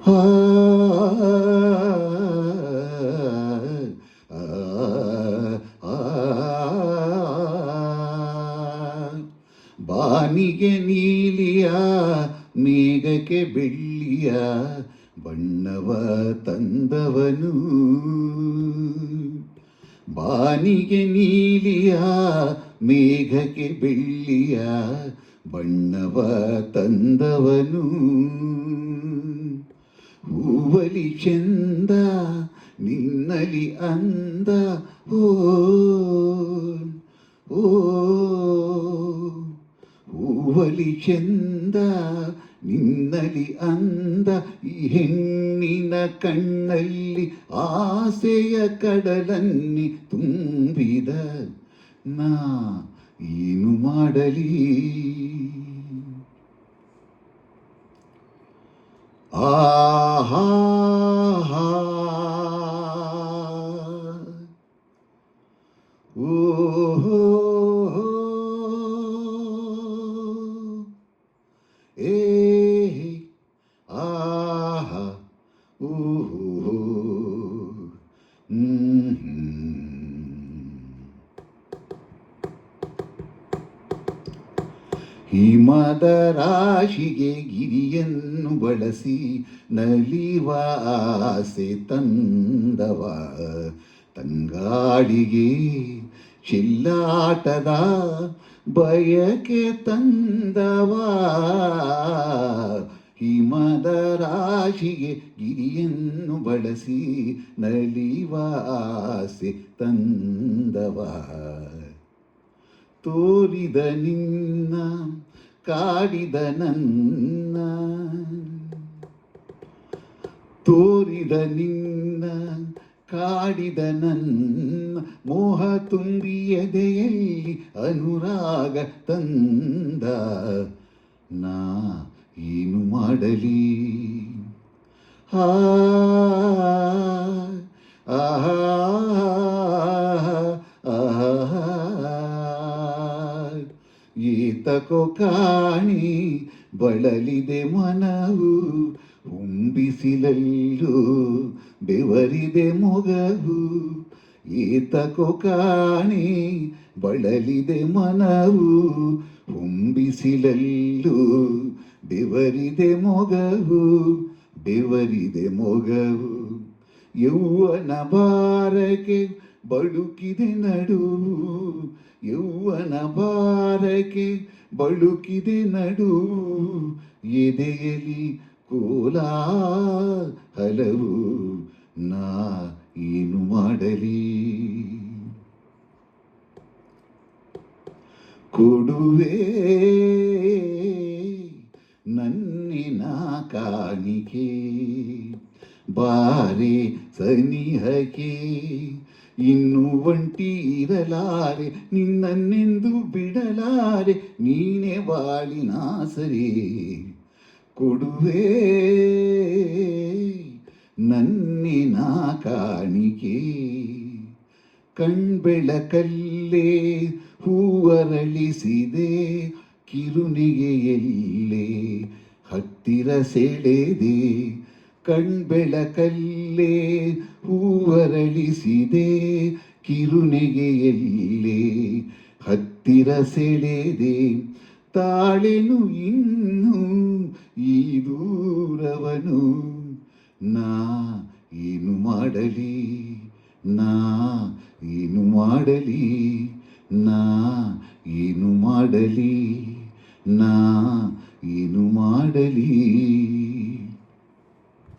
ಆ ಬಾನಿಗೆ ನೀಲಿಯ ಮೇಘಕ್ಕೆ ಬೆಳ್ಳಿಯ ಬಣ್ಣವ ತಂದವನು. ಬಾನಿಗೆ ನೀಲಿಯ ಮೇಘಕ್ಕೆ ಬೆಳ್ಳಿಯ ಬಣ್ಣವ ತಂದವನು. ಹೂವಲಿ ಚಂದ ನಿನ್ನಲಿ ಅಂದ ಓ ಓ ಹೂವಲಿ ಚಂದ ನಿನ್ನಲಿ ಅಂದ ಈ ಹೆಣ್ಣಿನ ಕಣ್ಣಲ್ಲಿ ಆಸೆಯ ಕಡಲನ್ನಿ ತುಂಬಿದ ನಾ ಏನು ಮಾಡಲಿ. ಆಹಾ ಓಹೋ ಏ ಆಹಾ ಓಹೋ ಹಿಮದ ರಾಶಿಗೆ ಗಿರಿಯನ್ನು ಬಳಸಿ ನಲಿವ ಆಸೆ ತಂದವ. ತಂಗಾಡಿಗೆ ಚಿಲ್ಲಾಟದ ಬಯಕೆ ತಂದವ. ಹಿಮದ ರಾಶಿಗೆ ಗಿರಿಯನ್ನು ಬಳಸಿ ನಲಿವ ಆಸೆ ತಂದವ. ತೋರಿದ ನಿನ್ನ ಕಾಡಿದ ನನ್ನ, ತೋರಿದ ನಿನ್ನ ಕಾಡಿದ ನನ್ನ ಮೋಹ ತುಂಬಿ ಎದೆಯಲ್ಲಿ ಅನುರಾಗ ತಂದ ನಾ ಏನು ಮಾಡಲಿ. ಆ ಆಹಾ ಏತಕೋ ಕಾಣಿ ಬಳಲಿದೆ ಮನವು, ಹುಂಬಿಸಿಲಲ್ಲೂ ಬೆವರಿದೆ ಮೊಗವು. ಏತಕೋ ಕಾಣಿ ಬಳಲಿದೆ ಮನವು, ಹುಂಬಿಸಿಲಲ್ಲೂ ಬೆವರಿದೆ ಮೊಗವು, ಬೆವರಿದೆ ಮೊಗವು. ಯೌವನ ಭಾರಕ್ಕೆ ಬಳುಕಿದೆ ನಡುವು, ಯೌವನ ಭಾರಕ್ಕೆ ಬಳುಕಿದೆ ನಡುವು. ಎದೆಯಲಿ ಕೋಲಾಹಲವು ನಾ ಏನು ಮಾಡಲಿ. ಕೊಡುವೆ ನನ್ನಿನ ಕಾಣಿಕೆ ಬಾರೆ ಸನಿಹಕ್ಕೆ. ಇನ್ನು ಒಂಟಿ ಇರಲಾರೆ ನಿನ್ನನ್ನೆಂದು ಬಿಡಲಾರೆ, ನೀನೇ ಬಾಳಿನ ಸರಿ. ಕೊಡುವೆ ನನ್ನಿನ ಕಾಣಿಕೆ ಕಣ್ಬೆಳಕಲ್ಲೇ ಹೂವರಳಿಸಿದೆ, ಕಿರುನಿಗೆಯಲ್ಲೇ ಹತ್ತಿರ ಸೆಳೆದೆ. ಕಣ್ಬೆಳಕಲ್ಲೇ ಹೂವರಳಿಸಿದೆ, ಕಿರುನೆಗೆಯಲ್ಲೇ ಹತ್ತಿರ ಸೆಳೆದೆ. ತಾಳೆನು ಇನ್ನು ಈ ದೂರವನು ನಾ ಏನು ಮಾಡಲಿ, ನಾ ಏನು ಮಾಡಲಿ, ನಾ ಏನು ಮಾಡಲಿ, ನಾ ಏನು ಮಾಡಲಿ.